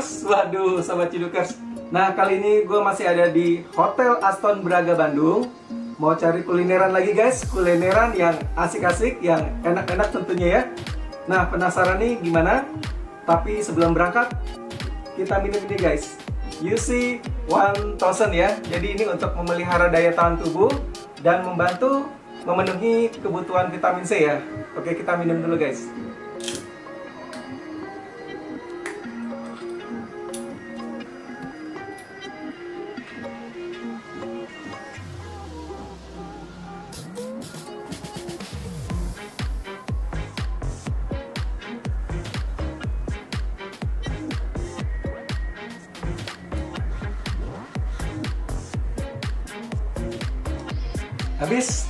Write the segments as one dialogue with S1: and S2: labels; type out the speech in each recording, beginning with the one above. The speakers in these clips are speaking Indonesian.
S1: Cidukers. Waduh, Sobat Cidukers. Nah, kali ini gue masih ada di Hotel Aston Braga Bandung. Mau cari kulineran lagi guys, kulineran yang asik-asik, yang enak-enak tentunya ya. Nah, penasaran nih gimana? Tapi sebelum berangkat, kita minum ini guys, UC 1000 ya. Jadi ini untuk memelihara daya tahan tubuh dan membantu memenuhi kebutuhan vitamin C ya. Oke, kita minum dulu guys. Habis.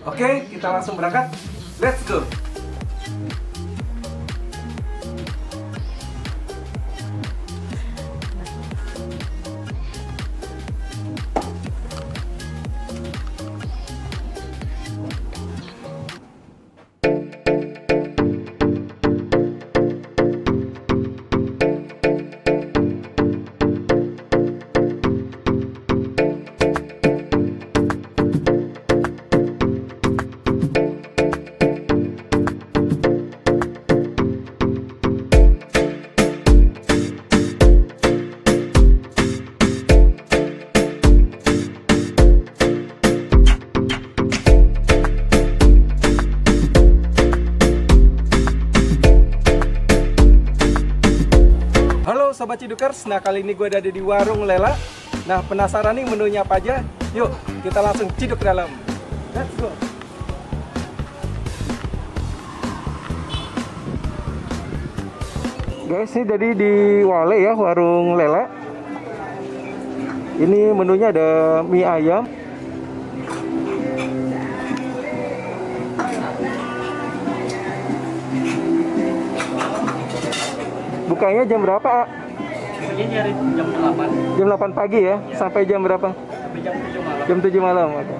S1: Oke, kita langsung berangkat. Let's go. Halo Sobat Cidukers, nah kali ini gue ada di Warung Lela. Nah penasaran nih menunya apa aja? Yuk kita langsung ciduk ke dalam. Let's go. Guys, ini jadi di Wale ya, Warung Lela. Ini menunya ada mie ayam, bukanya jam berapa?
S2: Bukanya dari jam 8.
S1: Jam 8 pagi ya? Sampai jam berapa?
S2: Sampai jam 7 malam.
S1: Jam 7 malam. Oke.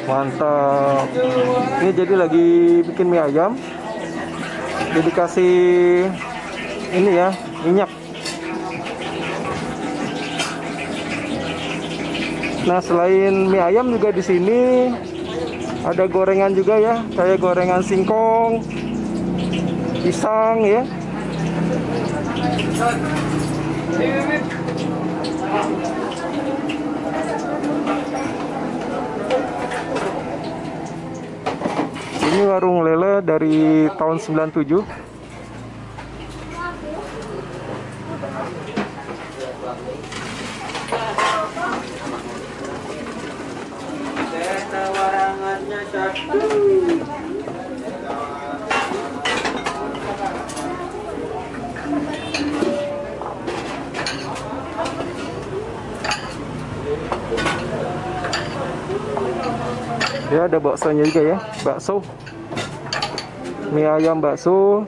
S1: Mantap. Ini jadi lagi bikin mie ayam. Jadi kasih ini ya, minyak. Nah, selain mie ayam juga di sini ada gorengan juga ya, kayak gorengan singkong, pisang ya. Ini Warung Lela dari tahun 97. Ya, ada baksonya juga ya, bakso, mie ayam bakso.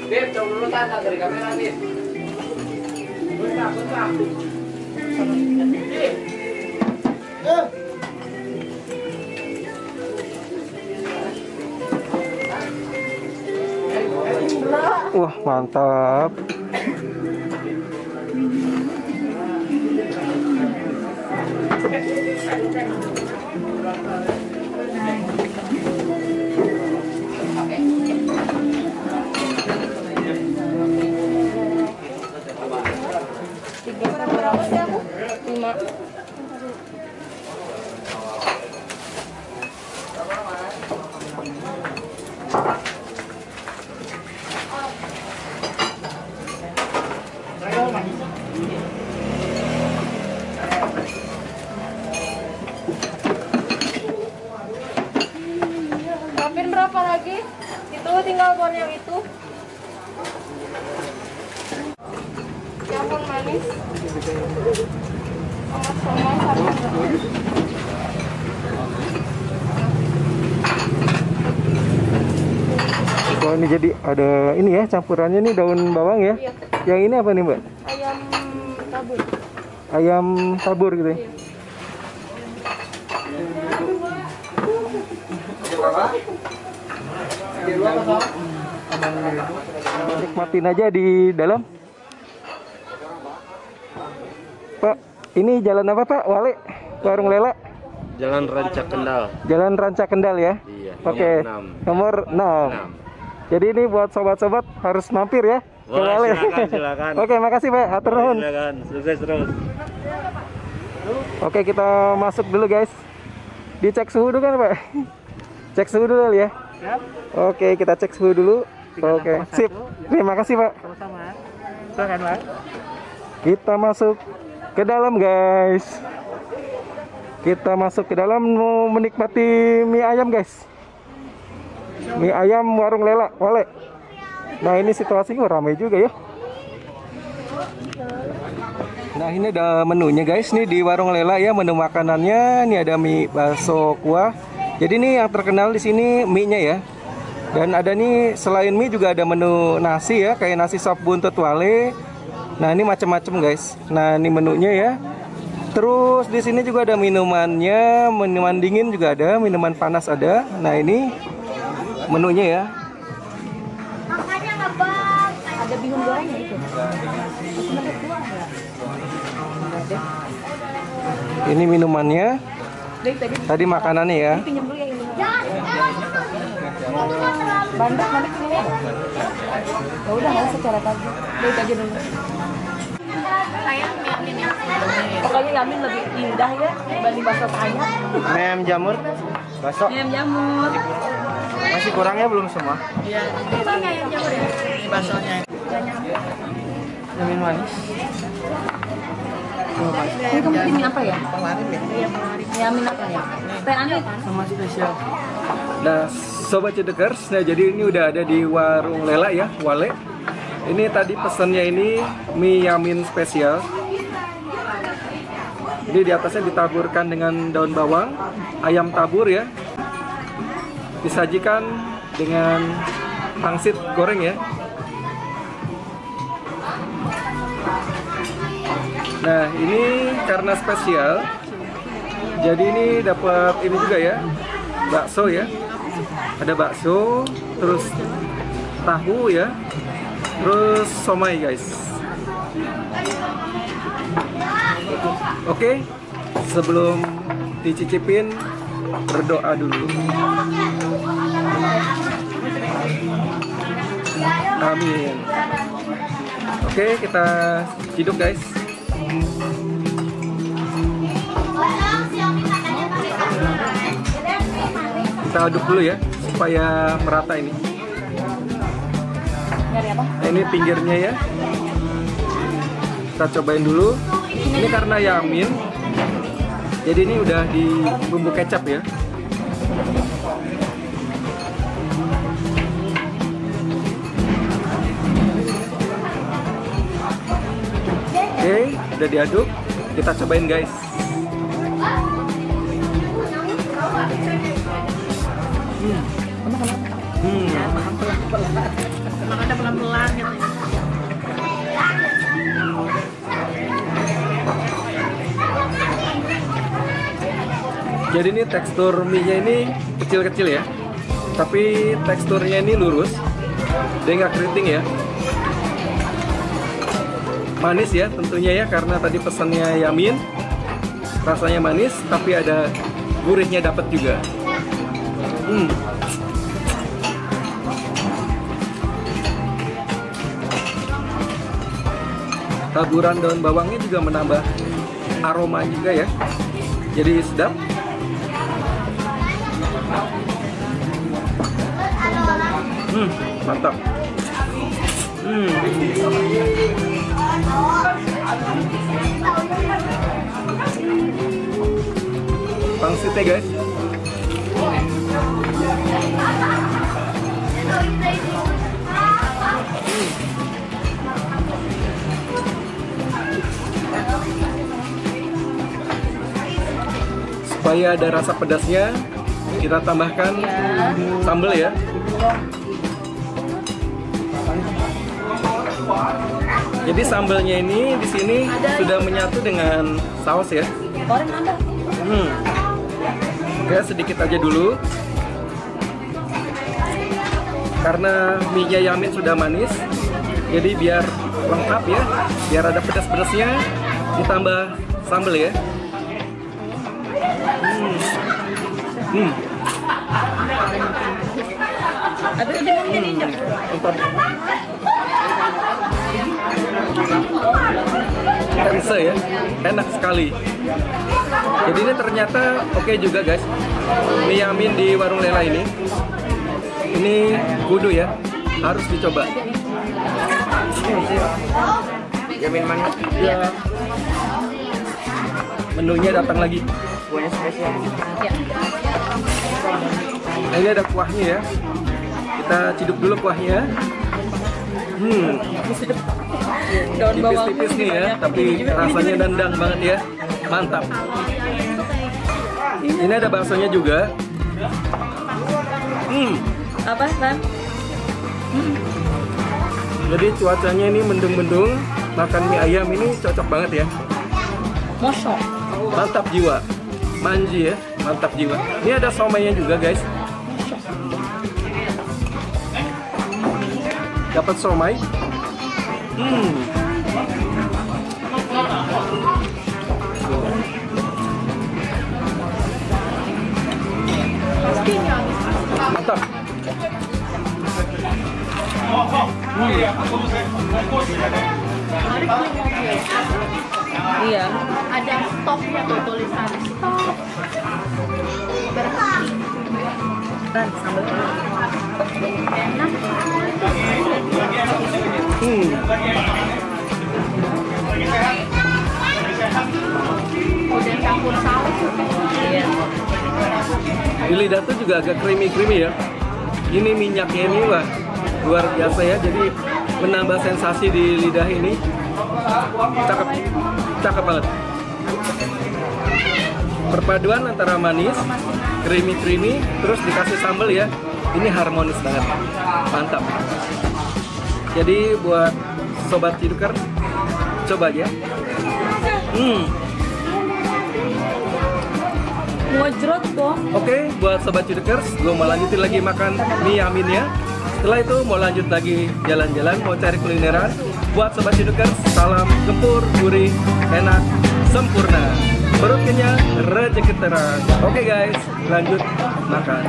S2: Beb, coba dulu tanda dari kamera, Beb. Bentar.
S1: Wah, mantap.
S3: Berapa sih aku? 5. dalgona yang itu. Jambon manis. Somai sama.
S1: Oh, ini jadi ada ini ya campurannya nih daun bawang ya.
S3: Iya.
S1: Yang ini apa nih, Mbak?
S3: Ayam tabur.
S1: Ayam tabur gitu ya.
S3: Iya.
S1: Nikmatin aja di dalam. Pak, ini jalan apa Pak? Wale? Warung Lela?
S2: Jalan Rancak Kendal.
S1: Jalan Rancak Kendal ya?
S2: Iya.
S1: Oke, nomor 6. Jadi ini buat sobat-sobat harus mampir ya ke Wale.
S2: Silakan.
S1: Oke, makasih Pak. Hatur nuhun.
S2: Silakan. Sukses terus.
S1: Oke, kita masuk dulu guys. Dicek suhu dulu kan Pak? Cek suhu dulu ya. Oke, kita cek suhu dulu. Oke, sip. Terima kasih Pak.
S3: Sama-sama. Silakan, Pak.
S1: Kita masuk ke dalam guys. Kita masuk ke dalam mau menikmati mie ayam guys. Mie ayam warung Lela, Wale. Nah ini situasinya ramai juga ya. Nah ini ada menunya guys. Nih di warung Lela ya, menu makanannya. Ini ada mie bakso kuah. Jadi ini yang terkenal di sini mie-nya ya. Dan ada nih selain mie juga ada menu nasi ya, kayak nasi sop buntut Wale. Nah ini macam-macam guys. Nah ini menunya ya. Terus di sini juga ada minumannya, minuman dingin juga ada, minuman panas ada. Nah ini menunya ya.
S3: Makanya ngebang. Ada bihun gorengnya itu.
S1: Ini minumannya. Tadi makanannya ya.
S3: Pinjam dulu yang ini. Bandar mana pilihnya? Ya udah nggak usah cara tadi. Baik aja dulu. Pokoknya Yamin lebih indah ya dibanding bakso tanya.
S2: Mem jamur. Bakso.
S3: Ayam jamur.
S2: Masih kurangnya belum semua.
S3: Iya. Ini ayam jamur ya.
S2: Ini baksonya. Yamin manis.
S3: Ini kamu bikin apa ya?
S2: Kemarin ya.
S3: Yamin apa ya? Teh anget.
S2: Sama spesial.
S1: Nah Sobat Cedekers, nah jadi ini udah ada di warung Lela ya, Wale. Ini tadi pesannya ini mie yamin spesial. Jadi di atasnya ditaburkan dengan daun bawang, ayam tabur ya. Disajikan dengan pangsit goreng ya. Nah ini karena spesial, jadi ini dapat ini juga ya, bakso ya. Ada bakso, terus tahu ya, terus somai guys. Oke, sebelum dicicipin berdoa dulu. Amin. Oke, kita ciduk guys. Kita aduk dulu ya supaya merata ini.
S3: Nyari apa?
S1: Nah, ini pinggirnya ya. Kita cobain dulu. Ini karena yamin, jadi ini udah di bumbu kecap ya. Oke, udah diaduk. Kita cobain guys.
S3: Makannya pelan-pelan gitu.
S1: Jadi ini tekstur mie-nya ini kecil-kecil ya. Tapi teksturnya ini lurus. Dia nggak keriting ya. Manis ya tentunya ya, karena tadi pesannya yamin. Rasanya manis, tapi ada gurihnya dapat juga. Taburan daun bawangnya juga menambah aroma juga ya, jadi sedap. Mantap. Pangsitnya guys. supaya ada rasa pedasnya, kita tambahkan sambal ya. Jadi sambalnya ini di sini sudah menyatu dengan saus ya.
S3: Goreng nambah.
S1: Oke, sedikit aja dulu. Karena mie-nya Yamin sudah manis, jadi biar lengkap ya, biar ada pedas-pedasnya, ditambah sambal ya.
S3: Aduh, udah mau diinjak.
S1: Tense ya, enak sekali. Jadi ini ternyata oke juga guys. Mie Yamin di warung Lela ini kudu ya, harus dicoba.
S2: Yamin mana?
S1: Ya. Menunya datang lagi.
S2: Kuahnya spesial.
S3: Ya.
S1: Nah, ini ada kuahnya ya. Kita ciduk dulu kuahnya.
S3: Daun bawang
S1: Tipis-tipis nih ya, tapi rasanya nendang banget ya. Mantap. Ini ada baksonya juga.
S3: Apa, Ran?
S1: Jadi cuacanya ini mendung-mendung, makan mie ayam ini cocok banget ya.
S3: Mosok.
S1: Mantap jiwa. Manji ya, mantap jiwa. Ini ada somainya juga guys. Dapat somai. Mantap.
S3: Iya.
S4: Ada stopnya tuh, tulisan stop.
S3: Ran, sambal.
S4: Enak. Udah campur saus.
S3: Iya.
S1: Di lidah tuh juga agak creamy ya. Ini minyaknya ini wah luar biasa ya. Jadi menambah sensasi di lidah ini. Cakep banget. Perpaduan antara manis, creamy, terus dikasih sambal ya. Ini harmonis banget. Mantap. Jadi buat sobat Ciduker, coba aja.
S3: Ngojrot dong.
S1: Oke, buat sobat Cidukers, gue mau lanjutin lagi makan mie Yamin ya. Setelah itu mau lanjut lagi jalan-jalan, mau cari kulineran. Buat sobat Cidukers, salam gempur, gurih, enak, sempurna. Perut kenyang, rezeki terang. Oke guys, lanjut makan.